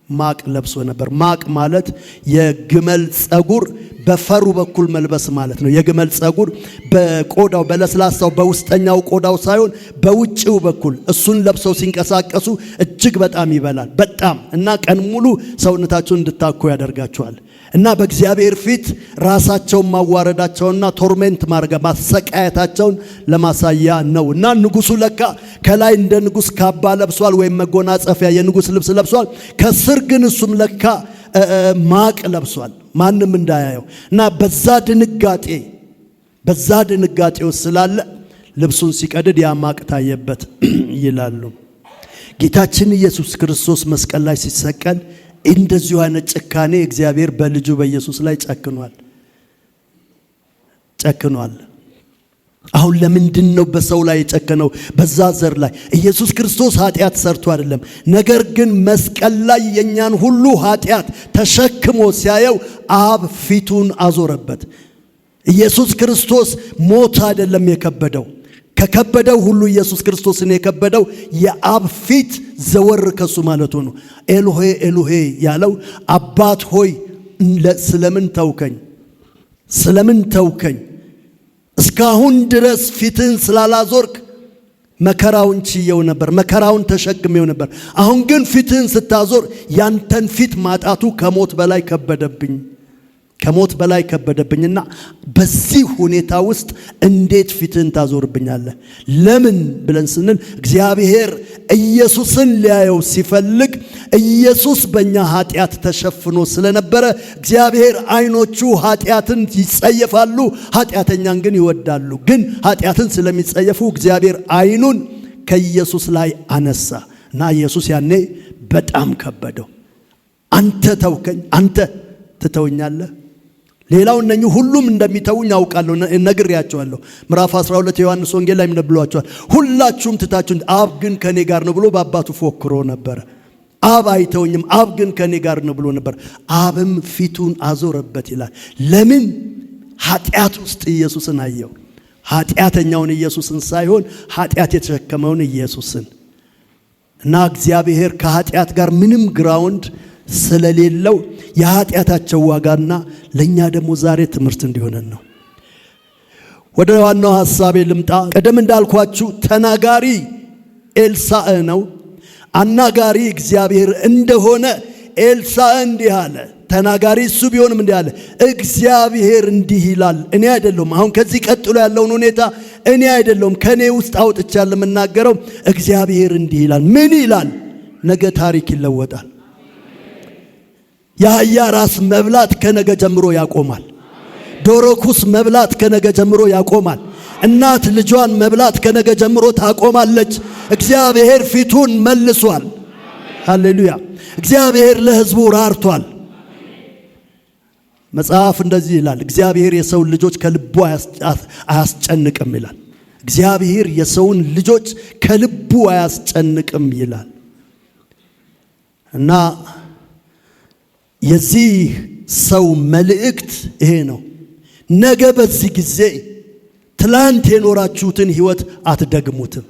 ማቅ ለብሶ ነበር። ማቅ ማለት የግመል ጸጉር በፈሩ በኩል መልበስ ማለት ነው። የግመል ጸጉር በቆዳው በለስላሳው በውስጠኛው ቆዳው ሳይሆን በውጭው በኩል እሱን ለብሰው ሲንቀሳቀሱ እጅግ በጣም ይበላል በጣም እና ቀን ሙሉ ሰውነታቸውን እንድታኮ ያደርጋቸዋል። እና በእግዚአብሔር ፊት ራሳቸውን ማዋረዳቸውና ቶርሜንት ማድረግ ማሰቃየታቸውን ለማሳያ ነው። እና ንጉሱ ለካ ከላይ እንደ ንጉስ ካባ ለብሷል ወይም መጎናጸፊያ የንጉስ ልብስ ለብሷል። ከስር ግን እሱም ለካ ማቅ ለብሷል ማንም እንዳያየው። እና በዛ ድንጋጤ ውስጥ ስላለ ልብሱን ሲቀድድ ያ ማቅ ታየበት ይላሉ። ጌታችን ኢየሱስ ክርስቶስ መስቀል ላይ ሲሰቀል እንደዚሁ አይነት ጭካኔ እግዚአብሔር በልጁ በኢየሱስ ላይ ጨክኗል። አሁን ለምንድን ነው በሰው ላይ የጨከነው? በዛ ዘር ላይ ኢየሱስ ክርስቶስ ኃጢአት ሰርቶ አይደለም። ነገር ግን መስቀል ላይ የኛን ሁሉ ኃጢአት ተሸክሞ ሲያየው አብ ፊቱን አዞረበት። ኢየሱስ ክርስቶስ ሞት አይደለም የከበደው። ከከበደው ሁሉ ኢየሱስ ክርስቶስን የከበደው የአብ ፊት ዘወር ከሱ ማለቱ ነው። ኤሎሄ ኤሎሄ ያለው አባት ሆይ ስለምን ተውከኝ? እስካሁን ድረስ ፊትህን ስላላዞርክ መከራውን ችየው ነበር፣ መከራውን ተሸክሜው ነበር። አሁን ግን ፊትህን ስታዞር ያንተን ፊት ማጣቱ ከሞት በላይ ከበደብኝና በዚህ ሁኔታ ውስጥ እንዴት ፊትህን ታዞርብኛለህ? ለምን ብለን ስንል እግዚአብሔር ኢየሱስን ሊያየው ሲፈልግ ኢየሱስ በእኛ ኃጢአት ተሸፍኖ ስለነበረ እግዚአብሔር አይኖቹ ኃጢአትን ይጸየፋሉ፣ ኃጢአተኛን ግን ይወዳሉ። ግን ኃጢአትን ስለሚጸየፉ እግዚአብሔር አይኑን ከኢየሱስ ላይ አነሳ እና ኢየሱስ ያኔ በጣም ከበደው። አንተ ተውከኝ፣ አንተ ትተውኛለህ? ሌላው እነኚህ ሁሉም እንደሚተውኝ አውቃለሁ፣ ነግሬያቸዋለሁ። ምዕራፍ 12 ዮሐንስ ወንጌል ላይ ብሏቸዋል። ሁላችሁም ትታችሁኝ፣ አብ ግን ከኔ ጋር ነው ብሎ በአባቱ ፎክሮ ነበር። አብ አይተውኝም፣ አብ ግን ከኔ ጋር ነው ብሎ ነበር። አብም ፊቱን አዞረበት ይላል። ለምን? ኃጢአት ውስጥ ኢየሱስን አየው። ኃጢአተኛውን ኢየሱስን ሳይሆን ኃጢአት የተሸከመውን ኢየሱስን። እና እግዚአብሔር ከኃጢአት ጋር ምንም ግራውንድ ስለሌለው የኃጢአታቸው ዋጋና ለኛ ደግሞ ዛሬ ትምህርት እንዲሆነን ነው። ወደ ዋናው ሐሳቤ ልምጣ። ቀደም እንዳልኳችሁ ተናጋሪ ኤልሳዕ ነው። አናጋሪ እግዚአብሔር እንደሆነ ኤልሳዕ እንዲህ አለ። ተናጋሪ እሱ ቢሆንም እንዲህ አለ፣ እግዚአብሔር እንዲህ ይላል። እኔ አይደለሁም። አሁን ከዚህ ቀጥሎ ያለውን ሁኔታ እኔ አይደለሁም ከኔ ውስጥ አውጥቻለሁ የምናገረው። እግዚአብሔር እንዲህ ይላል። ምን ይላል? ነገ ታሪክ ይለወጣል። የአህያ ራስ መብላት ከነገ ጀምሮ ያቆማል። ዶሮ ኩስ መብላት ከነገ ጀምሮ ያቆማል። እናት ልጇን መብላት ከነገ ጀምሮ ታቆማለች። እግዚአብሔር ፊቱን መልሷል። ሃሌሉያ! እግዚአብሔር ለሕዝቡ ራርቷል። መጽሐፍ እንደዚህ ይላል፣ እግዚአብሔር የሰውን ልጆች ከልቡ አያስጨንቅም ይላል። እግዚአብሔር የሰውን ልጆች ከልቡ አያስጨንቅም ይላል። እና የዚህ ሰው መልእክት ይሄ ነው። ነገ በዚህ ጊዜ ትላንት የኖራችሁትን ህይወት አትደግሙትም።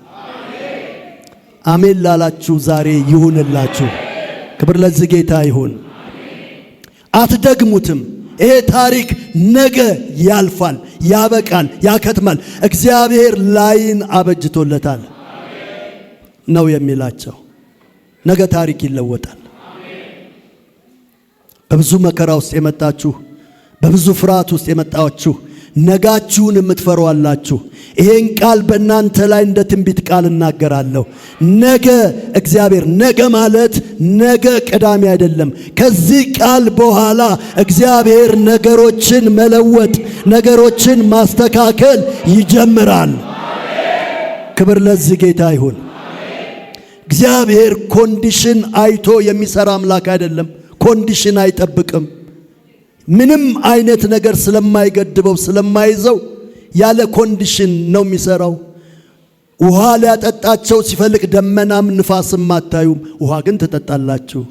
አሜን ላላችሁ ዛሬ ይሁንላችሁ። ክብር ለዚህ ጌታ ይሁን። አትደግሙትም። ይሄ ታሪክ ነገ ያልፋል፣ ያበቃል፣ ያከትማል። እግዚአብሔር ላይን አበጅቶለታል ነው የሚላቸው። ነገ ታሪክ ይለወጣል። በብዙ መከራ ውስጥ የመጣችሁ፣ በብዙ ፍርሃት ውስጥ የመጣችሁ ነጋችሁን የምትፈሩ አላችሁ። ይሄን ቃል በእናንተ ላይ እንደ ትንቢት ቃል እናገራለሁ። ነገ እግዚአብሔር፣ ነገ ማለት ነገ ቅዳሜ አይደለም። ከዚህ ቃል በኋላ እግዚአብሔር ነገሮችን መለወጥ፣ ነገሮችን ማስተካከል ይጀምራል። ክብር ለዚህ ጌታ ይሁን። እግዚአብሔር ኮንዲሽን አይቶ የሚሰራ አምላክ አይደለም። ኮንዲሽን አይጠብቅም። ምንም አይነት ነገር ስለማይገድበው ስለማይዘው ያለ ኮንዲሽን ነው የሚሰራው። ውሃ ሊያጠጣቸው ሲፈልግ ደመናም ንፋስም አታዩም፣ ውሃ ግን ትጠጣላችሁ።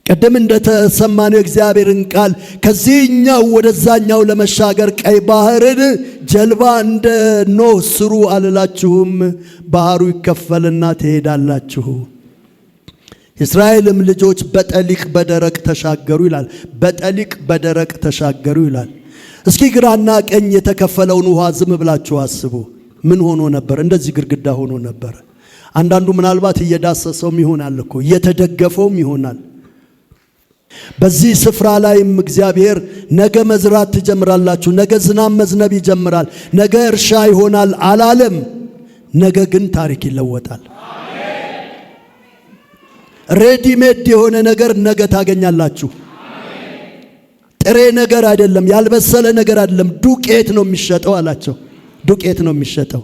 ቀደም እንደተሰማነው እግዚአብሔርን ቃል ከዚህኛው ወደዛኛው ለመሻገር ቀይ ባህርን ጀልባ እንደ ኖህ ስሩ አልላችሁም? ባህሩ ይከፈልና ትሄዳላችሁ። የእስራኤልም ልጆች በጠሊቅ በደረቅ ተሻገሩ ይላል። በጠሊቅ በደረቅ ተሻገሩ ይላል። እስኪ ግራና ቀኝ የተከፈለውን ውሃ ዝም ብላችሁ አስቡ። ምን ሆኖ ነበር? እንደዚህ ግድግዳ ሆኖ ነበር። አንዳንዱ ምናልባት እየዳሰሰውም ይሆናል እኮ እየተደገፈውም ይሆናል። በዚህ ስፍራ ላይም እግዚአብሔር ነገ መዝራት ትጀምራላችሁ፣ ነገ ዝናብ መዝነብ ይጀምራል፣ ነገ እርሻ ይሆናል አላለም። ነገ ግን ታሪክ ይለወጣል። ሬዲሜድ የሆነ ነገር ነገ ታገኛላችሁ። ጥሬ ነገር አይደለም፣ ያልበሰለ ነገር አይደለም፣ ዱቄት ነው የሚሸጠው አላቸው። ዱቄት ነው የሚሸጠው።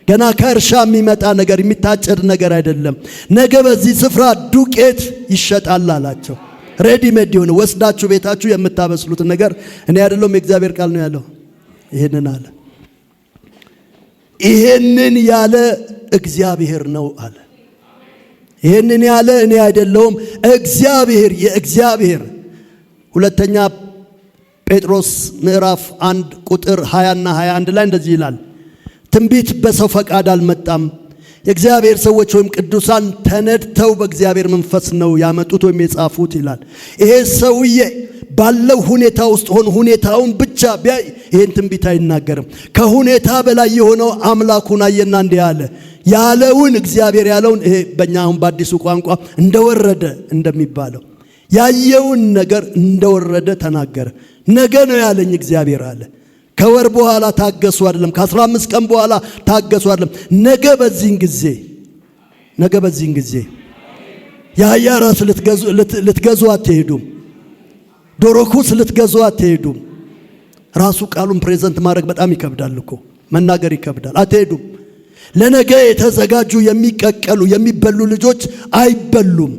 ገና ከእርሻ የሚመጣ ነገር የሚታጨድ ነገር አይደለም። ነገ በዚህ ስፍራ ዱቄት ይሸጣል አላቸው። ሬዲሜድ የሆነ ወስዳችሁ ቤታችሁ የምታበስሉት ነገር እኔ አይደለም፣ የእግዚአብሔር ቃል ነው ያለው። ይሄንን አለ። ይሄንን ያለ እግዚአብሔር ነው አለ። ይሄንን ያለ እኔ አይደለሁም፣ እግዚአብሔር የእግዚአብሔር። ሁለተኛ ጴጥሮስ ምዕራፍ 1 ቁጥር 20 እና 21 ላይ እንደዚህ ይላል፣ ትንቢት በሰው ፈቃድ አልመጣም፣ የእግዚአብሔር ሰዎች ወይም ቅዱሳን ተነድተው በእግዚአብሔር መንፈስ ነው ያመጡት ወይም የጻፉት ይላል። ይሄ ሰውዬ ባለው ሁኔታ ውስጥ ሆኖ ሁኔታውን ብቻ ቢያይ ይሄን ትንቢት አይናገርም። ከሁኔታ በላይ የሆነው አምላኩን አየና እንዲህ አለ። ያለውን እግዚአብሔር ያለውን ይሄ በእኛ አሁን በአዲሱ ቋንቋ እንደወረደ እንደሚባለው ያየውን ነገር እንደወረደ ተናገረ። ነገ ነው ያለኝ እግዚአብሔር አለ። ከወር በኋላ ታገሱ አይደለም፣ ከ15 ቀን በኋላ ታገሱ አይደለም። ነገ በዚህን ጊዜ የአህያ ራስ ልትገዙ አትሄዱም። ዶሮ ኩስ ልትገዙ አትሄዱም። ራሱ ቃሉን ፕሬዘንት ማድረግ በጣም ይከብዳል እኮ መናገር ይከብዳል። አትሄዱም። ለነገ የተዘጋጁ የሚቀቀሉ የሚበሉ ልጆች አይበሉም።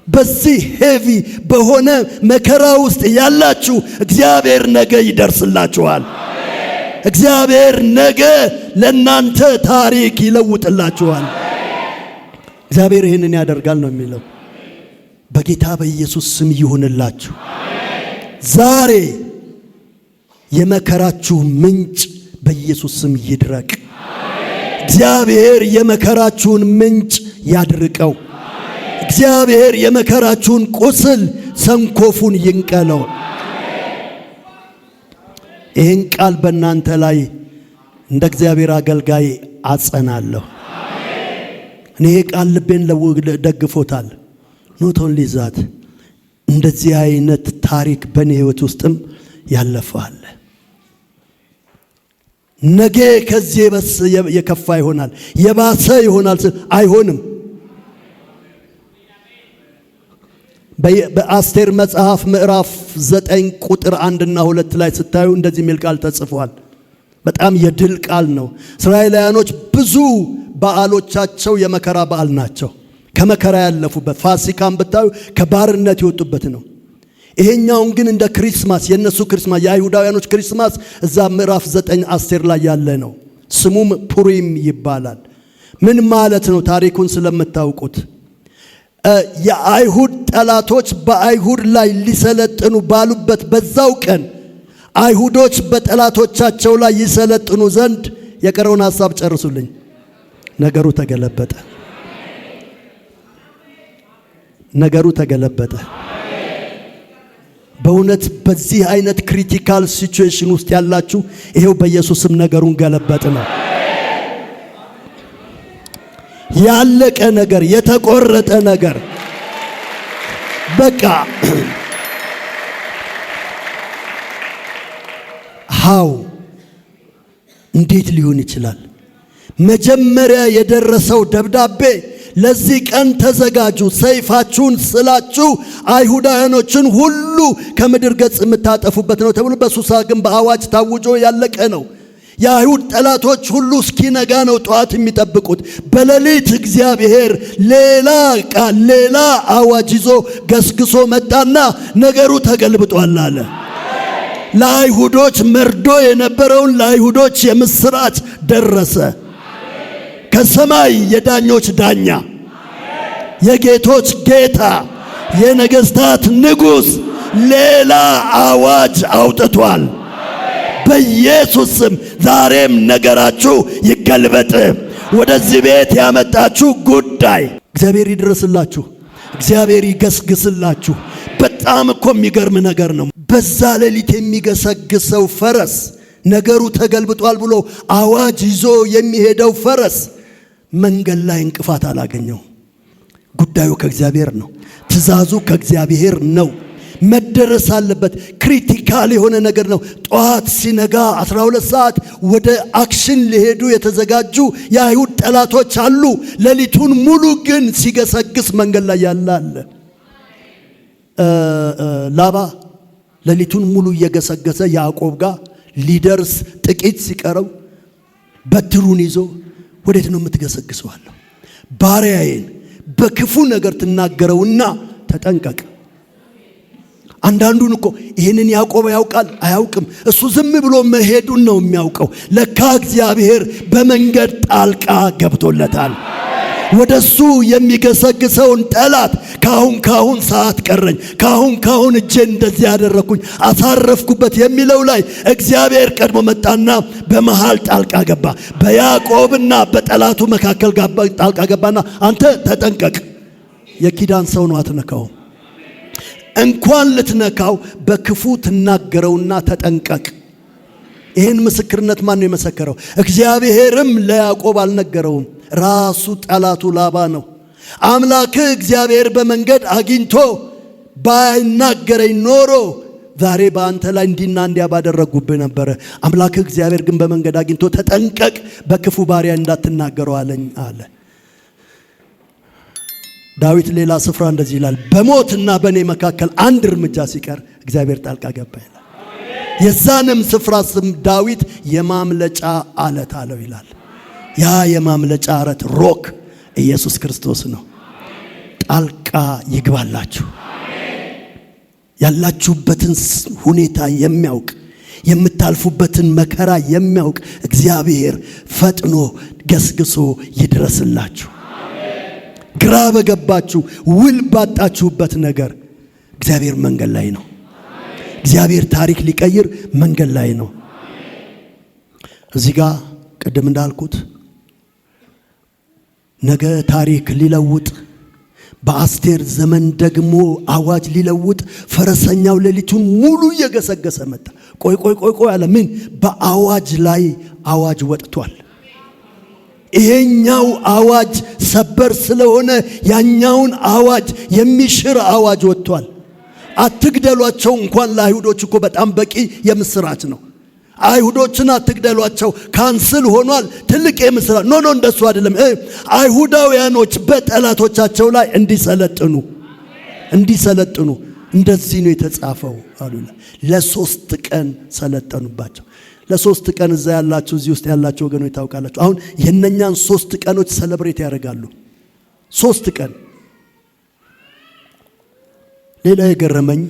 በዚህ ሄቪ በሆነ መከራ ውስጥ ያላችሁ እግዚአብሔር ነገ ይደርስላችኋል። እግዚአብሔር ነገ ለናንተ ታሪክ ይለውጥላችኋል። እግዚአብሔር ይህንን ያደርጋል ነው የሚለው። በጌታ በኢየሱስ ስም ይሁንላችሁ። ዛሬ የመከራችሁ ምንጭ በኢየሱስ ስም ይድረቅ። እግዚአብሔር የመከራችሁን ምንጭ ያድርቀው። እግዚአብሔር የመከራችሁን ቁስል ሰንኮፉን ይንቀለው። ይህን ቃል በእናንተ ላይ እንደ እግዚአብሔር አገልጋይ አጸናለሁ። እኔ ይህ ቃል ልቤን ደግፎታል። ኖት ኦንሊ ዛት እንደዚህ አይነት ታሪክ በእኔ ሕይወት ውስጥም ያለፋል። ነገ ከዚህ የከፋ ይሆናል፣ የባሰ ይሆናል። አይሆንም። በአስቴር መጽሐፍ ምዕራፍ 9 ቁጥር 1 እና 2 ላይ ስታዩ እንደዚህ የሚል ቃል ተጽፏል። በጣም የድል ቃል ነው። እስራኤላውያኖች ብዙ በዓሎቻቸው የመከራ በዓል ናቸው። ከመከራ ያለፉበት ፋሲካን ብታዩ ከባርነት የወጡበት ነው። ይሄኛውን ግን እንደ ክሪስማስ የነሱ ክሪስማስ የአይሁዳውያኖች ክሪስማስ እዛ ምዕራፍ 9 አስቴር ላይ ያለ ነው። ስሙም ፑሪም ይባላል። ምን ማለት ነው? ታሪኩን ስለምታውቁት የአይሁድ ጠላቶች በአይሁድ ላይ ሊሰለጥኑ ባሉበት በዛው ቀን አይሁዶች በጠላቶቻቸው ላይ ይሰለጥኑ ዘንድ የቀረውን ሐሳብ ጨርሱልኝ። ነገሩ ተገለበጠ። ነገሩ ተገለበጠ። በእውነት በዚህ አይነት ክሪቲካል ሲቹዌሽን ውስጥ ያላችሁ ይሄው በኢየሱስም ነገሩን ገለበጥ ነው። ያለቀ ነገር፣ የተቆረጠ ነገር በቃ ሃው እንዴት ሊሆን ይችላል? መጀመሪያ የደረሰው ደብዳቤ ለዚህ ቀን ተዘጋጁ፣ ሰይፋችሁን ስላችሁ አይሁዳውያኖችን ሁሉ ከምድር ገጽ የምታጠፉበት ነው ተብሎ በሱሳ ግንብ በአዋጅ ታውጆ ያለቀ ነው። የአይሁድ ጠላቶች ሁሉ እስኪነጋ ነው ጠዋት የሚጠብቁት። በሌሊት እግዚአብሔር ሌላ ቃል ሌላ አዋጅ ይዞ ገስግሶ መጣና ነገሩ ተገልብጧል አለ። ለአይሁዶች መርዶ የነበረውን ለአይሁዶች የምስራች ደረሰ። ከሰማይ የዳኞች ዳኛ፣ የጌቶች ጌታ፣ የነገስታት ንጉሥ ሌላ አዋጅ አውጥቷል። በኢየሱስ ስም ዛሬም ነገራችሁ ይገልበጥ። ወደዚህ ቤት ያመጣችሁ ጉዳይ እግዚአብሔር ይድረስላችሁ። እግዚአብሔር ይገስግስላችሁ። በጣም እኮ የሚገርም ነገር ነው። በዛ ሌሊት የሚገሰግሰው ፈረስ ነገሩ ተገልብጧል ብሎ አዋጅ ይዞ የሚሄደው ፈረስ መንገድ ላይ እንቅፋት አላገኘው። ጉዳዩ ከእግዚአብሔር ነው። ትእዛዙ ከእግዚአብሔር ነው። መደረስ አለበት። ክሪቲካል የሆነ ነገር ነው። ጠዋት ሲነጋ 12 ሰዓት ወደ አክሽን ሊሄዱ የተዘጋጁ የአይሁድ ጠላቶች አሉ። ሌሊቱን ሙሉ ግን ሲገሰግስ መንገድ ላይ ያለ ላባ ሌሊቱን ሙሉ እየገሰገሰ ያዕቆብ ጋር ሊደርስ ጥቂት ሲቀረው በትሩን ይዞ ወዴት ነው የምትገሰግሰው አለው። ባሪያዬን በክፉ ነገር ትናገረውና ተጠንቀቅ። አንዳንዱን እኮ ይህንን ያዕቆብ ያውቃል አያውቅም። እሱ ዝም ብሎ መሄዱን ነው የሚያውቀው። ለካ እግዚአብሔር በመንገድ ጣልቃ ገብቶለታል። ወደሱ የሚገሰግሰውን ጠላት ካሁን ሰዓት ቀረኝ፣ ካሁን እጄን እንደዚህ ያደረኩኝ አሳረፍኩበት የሚለው ላይ እግዚአብሔር ቀድሞ መጣና በመሃል ጣልቃ ገባ። በያዕቆብና በጠላቱ መካከል ጣልቃ ገባና አንተ ተጠንቀቅ፣ የኪዳን ሰው ነው አትነካውም። እንኳን ልትነካው በክፉ ትናገረውና ተጠንቀቅ። ይህን ምስክርነት ማን ነው የመሰከረው? እግዚአብሔርም ለያዕቆብ አልነገረውም። ራሱ ጠላቱ ላባ ነው። አምላክህ እግዚአብሔር በመንገድ አግኝቶ ባይናገረኝ ኖሮ ዛሬ በአንተ ላይ እንዲና እንዲያ ባደረጉብህ ነበረ። አምላክህ እግዚአብሔር ግን በመንገድ አግኝቶ ተጠንቀቅ፣ በክፉ ባሪያ እንዳትናገረው አለኝ አለ። ዳዊት ሌላ ስፍራ እንደዚህ ይላል፣ በሞትና በእኔ መካከል አንድ እርምጃ ሲቀር እግዚአብሔር ጣልቃ ገባ ይላል። የዛንም ስፍራ ስም ዳዊት የማምለጫ አለት አለው ይላል። ያ የማምለጫ አለት ሮክ ኢየሱስ ክርስቶስ ነው። ጣልቃ ይግባላችሁ። ያላችሁበትን ሁኔታ የሚያውቅ የምታልፉበትን መከራ የሚያውቅ እግዚአብሔር ፈጥኖ ገስግሶ ይድረስላችሁ። ግራ በገባችሁ ውል ባጣችሁበት ነገር እግዚአብሔር መንገድ ላይ ነው። እግዚአብሔር ታሪክ ሊቀይር መንገድ ላይ ነው። እዚህ ጋር ቅድም እንዳልኩት ነገ ታሪክ ሊለውጥ በአስቴር ዘመን ደግሞ አዋጅ ሊለውጥ ፈረሰኛው ሌሊቱን ሙሉ እየገሰገሰ መጣ። ቆይ አለ። ምን? በአዋጅ ላይ አዋጅ ወጥቷል። ይሄኛው አዋጅ ሰበር ስለሆነ ያኛውን አዋጅ የሚሽር አዋጅ ወጥቷል። አትግደሏቸው እንኳን ለአይሁዶች እኮ በጣም በቂ የምስራች ነው። አይሁዶችን አትግደሏቸው ካንስል ሆኗል። ትልቅ የምስራች ኖ እንደሱ አይደለም። አይሁዳውያኖች በጠላቶቻቸው ላይ እንዲሰለጥኑ እንደዚህ ነው የተጻፈው አሉ። ለ3 ቀን ሰለጠኑባቸው። ለ3 ቀን እዛ ያላችሁ እዚህ ውስጥ ያላችሁ ወገኖች ታውቃላችሁ። አሁን የነኛን 3 ቀኖች ሰለብሬት ያደርጋሉ። 3 ቀን። ሌላ የገረመኝ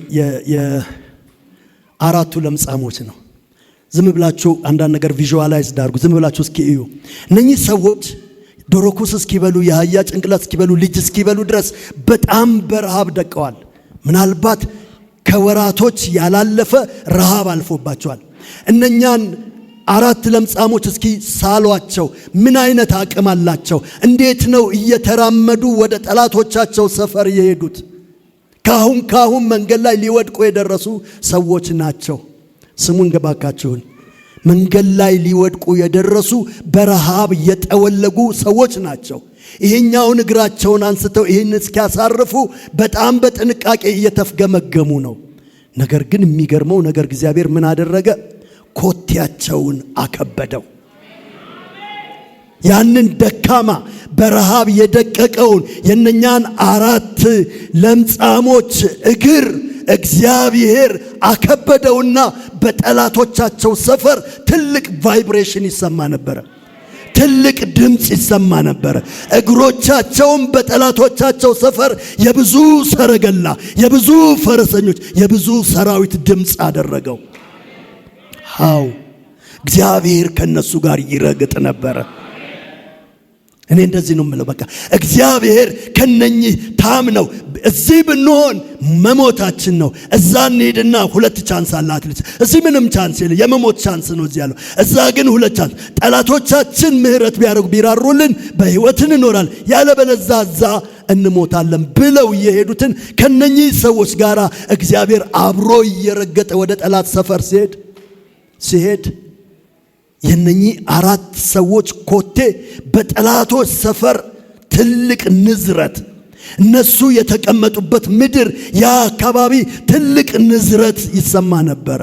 የአራቱ ለምጻሞች ነው። ዝም ብላችሁ አንዳንድ ነገር ቪዥዋላይዝ ዳርጉ። ዝም ብላችሁ እስኪ እዩ። እነኚህ ሰዎች ዶሮኩስ እስኪበሉ፣ የአህያ ጭንቅላት እስኪበሉ፣ ልጅ እስኪበሉ ድረስ በጣም በረሃብ ደቀዋል። ምናልባት ከወራቶች ያላለፈ ረሃብ አልፎባቸዋል። እነኛን 4 ለምጻሞች እስኪ ሳሏቸው። ምን አይነት አቅም አላቸው? እንዴት ነው እየተራመዱ ወደ ጠላቶቻቸው ሰፈር የሄዱት? ካሁን መንገድ ላይ ሊወድቁ የደረሱ ሰዎች ናቸው። ስሙን ገባካችሁን? መንገድ ላይ ሊወድቁ የደረሱ በረሃብ የጠወለጉ ሰዎች ናቸው። ይሄኛውን እግራቸውን አንስተው ይህን እስኪያሳርፉ በጣም በጥንቃቄ እየተፍገመገሙ ነው። ነገር ግን የሚገርመው ነገር እግዚአብሔር ምን አደረገ? ኮቴያቸውን አከበደው። ያንን ደካማ በረሃብ የደቀቀውን የነኛን 4 ለምጻሞች እግር እግዚአብሔር አከበደውና በጠላቶቻቸው ሰፈር ትልቅ ቫይብሬሽን ይሰማ ነበር። ትልቅ ድምጽ ይሰማ ነበር። እግሮቻቸውም በጠላቶቻቸው ሰፈር የብዙ ሰረገላ፣ የብዙ ፈረሰኞች፣ የብዙ ሰራዊት ድምጽ አደረገው። እግዚአብሔር ከነሱ ጋር ይረግጥ ነበር። እኔ እንደዚህ ነው የምለው። በቃ እግዚአብሔር ከነኚህ ታምነው እዚህ ብንሆን መሞታችን ነው። እዛ እንሄድና 2 ቻንስ አላት ልጅ። እዚህ ምንም ቻንስ የለ፣ የመሞት ቻንስ ነው እዚህ ያለው። እዛ ግን 2 ቻንስ። ጠላቶቻችን ምህረት ቢያደርጉ ቢራሩልን በህይወት እንኖራለን። ያለበለዚያ እዛ እንሞታለን ብለው የሄዱትን ከነኚህ ሰዎች ጋር እግዚአብሔር አብሮ እየረገጠ ወደ ጠላት ሰፈር ሲሄድ የነኚህ 4 ሰዎች ኮቴ በጠላቶች ሰፈር ትልቅ ንዝረት፣ እነሱ የተቀመጡበት ምድር ያ አካባቢ ትልቅ ንዝረት ይሰማ ነበር።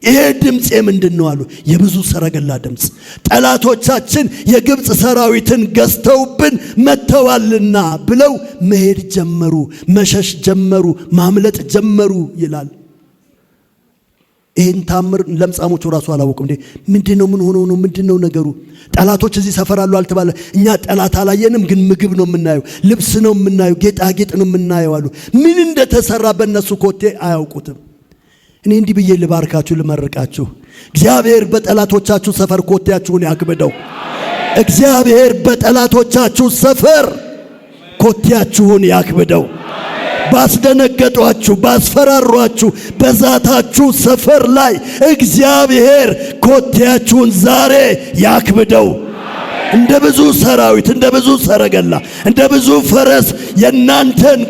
ይሄ ድምጽ ምንድነው አሉ? የብዙ ሰረገላ ድምጽ። ጠላቶቻችን የግብጽ ሰራዊትን ገዝተውብን መተዋልና ብለው መሄድ ጀመሩ፣ መሸሽ ጀመሩ፣ ማምለጥ ጀመሩ ይላል። ይሄን ታምር ለምጻሞቹ ራሱ አላወቁም። ምንድነው? ምን ሆኖ ነው? ምንድነው ነገሩ? ጠላቶች እዚህ ሰፈር አሉ አልተባለ? እኛ ጠላት አላየንም፣ ግን ምግብ ነው የምናየው፣ ልብስ ነው የምናየው፣ ጌጣጌጥ ነው የምናየው አሉ። ምን እንደተሰራ በእነሱ ኮቴ አያውቁትም። እኔ እንዲህ ብዬ ልባርካችሁ፣ ልመርቃችሁ። እግዚአብሔር በጠላቶቻችሁ ሰፈር ኮቴያችሁን ያክብደው። እግዚአብሔር በጠላቶቻችሁ ሰፈር ኮቴያችሁን ያክብደው። ባስደነገጧችሁ፣ ባስፈራሯችሁ፣ በዛታችሁ ሰፈር ላይ እግዚአብሔር ኮቴያችሁን ዛሬ ያክብደው። እንደ ብዙ ሰራዊት፣ እንደ ብዙ ሰረገላ፣ እንደ ብዙ ፈረስ የናንተን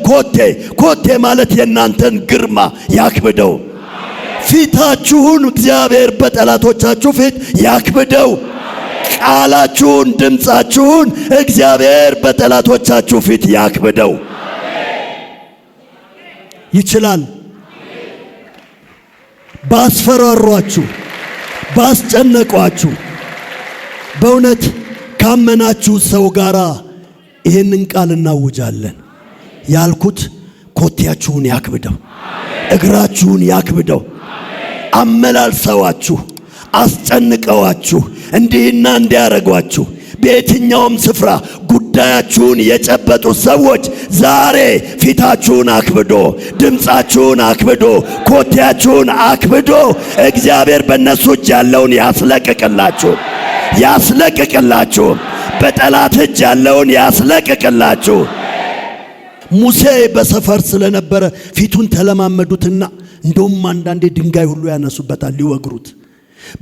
ኮቴ ማለት የናንተን ግርማ ያክብደው። ፊታችሁን እግዚአብሔር በጠላቶቻችሁ ፊት ያክብደው። ቃላችሁን፣ ድምጻችሁን እግዚአብሔር በጠላቶቻችሁ ፊት ያክብደው። ይችላል። ባስፈራሯችሁ፣ ባስጨነቋችሁ፣ በእውነት ካመናችሁ ሰው ጋር ይህንን ቃል እናውጃለን። ያልኩት ኮቴያችሁን ያክብደው፣ እግራችሁን ያክብደው። አመላልሰዋችሁ፣ አስጨንቀዋችሁ፣ እንዲህና እንዲያረጓችሁ በየትኛውም ስፍራ ጉዳያችሁን የጨበጡ ሰዎች ዛሬ ፊታችሁን አክብዶ፣ ድምጻችሁን አክብዶ፣ ኮቴያችሁን አክብዶ እግዚአብሔር በእነሱ እጅ ያለውን ያስለቅቅላችሁ። በጠላት እጅ ያለውን ያስለቅቅላችሁ። ሙሴ በሰፈር ስለነበረ ፊቱን ተለማመዱትና እንደውም አንዳንዴ ድንጋይ ሁሉ ያነሱበታል ሊወግሩት፣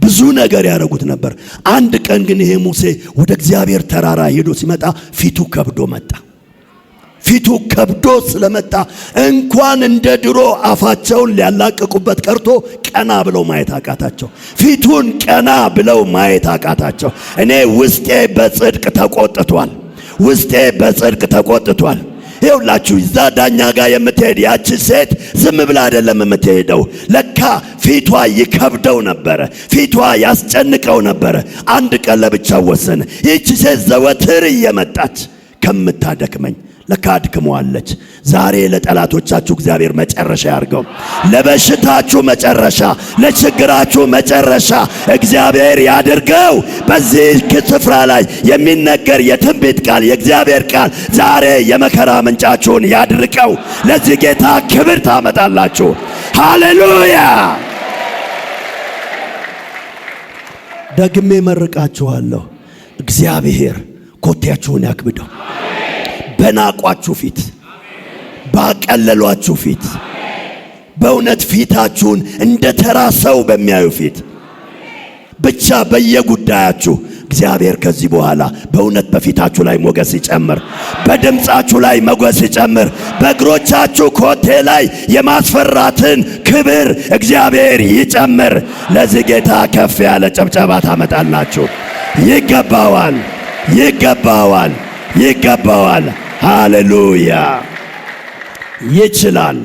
ብዙ ነገር ያደረጉት ነበር። አንድ ቀን ግን ይሄ ሙሴ ወደ እግዚአብሔር ተራራ ሄዶ ሲመጣ ፊቱ ከብዶ መጣ። ፊቱ ከብዶ ስለመጣ እንኳን እንደ ድሮ አፋቸውን ሊያላቅቁበት ቀርቶ ቀና ብለው ማየት አቃታቸው። ፊቱን ቀና ብለው ማየት አቃታቸው። እኔ ውስጤ በጽድቅ ተቆጥቷል። ይኸውላችሁ እዛ ዳኛ ጋር የምትሄድ ያቺ ሴት ዝም ብላ አይደለም የምትሄደው። ለካ ፊቷ ይከብደው ነበረ፣ ፊቷ ያስጨንቀው ነበረ። አንድ ቀን ለብቻ ወሰነ። ይህች ሴት ዘወትር እየመጣች ከምታደክመኝ ለካ አድክመዋለች። ዛሬ ለጠላቶቻችሁ እግዚአብሔር መጨረሻ ያርገው። ለበሽታችሁ መጨረሻ፣ ለችግራችሁ መጨረሻ እግዚአብሔር ያድርገው። በዚህ ስፍራ ላይ የሚነገር የትንቢት ቃል፣ የእግዚአብሔር ቃል ዛሬ የመከራ ምንጫችሁን ያድርቀው። ለዚህ ጌታ ክብር ታመጣላችሁ። ሃሌሉያ! ደግሜ መርቃችኋለሁ። እግዚአብሔር ኮቴያችሁን ያክብደው። በናቋችሁ ፊት፣ ባቀለሏችሁ ፊት፣ በእውነት ፊታችሁን እንደ ተራ ሰው በሚያዩ ፊት ብቻ በየጉዳያችሁ እግዚአብሔር ከዚህ በኋላ በእውነት በፊታችሁ ላይ ሞገስ ይጨምር፣ በድምጻችሁ ላይ ሞገስ ይጨምር፣ በእግሮቻችሁ ኮቴ ላይ የማስፈራትን ክብር እግዚአብሔር ይጨምር። ለዚህ ጌታ ከፍ ያለ ጨብጨባ ታመጣላችሁ። ይገባዋል። ሃሌሉያ! ይችላል።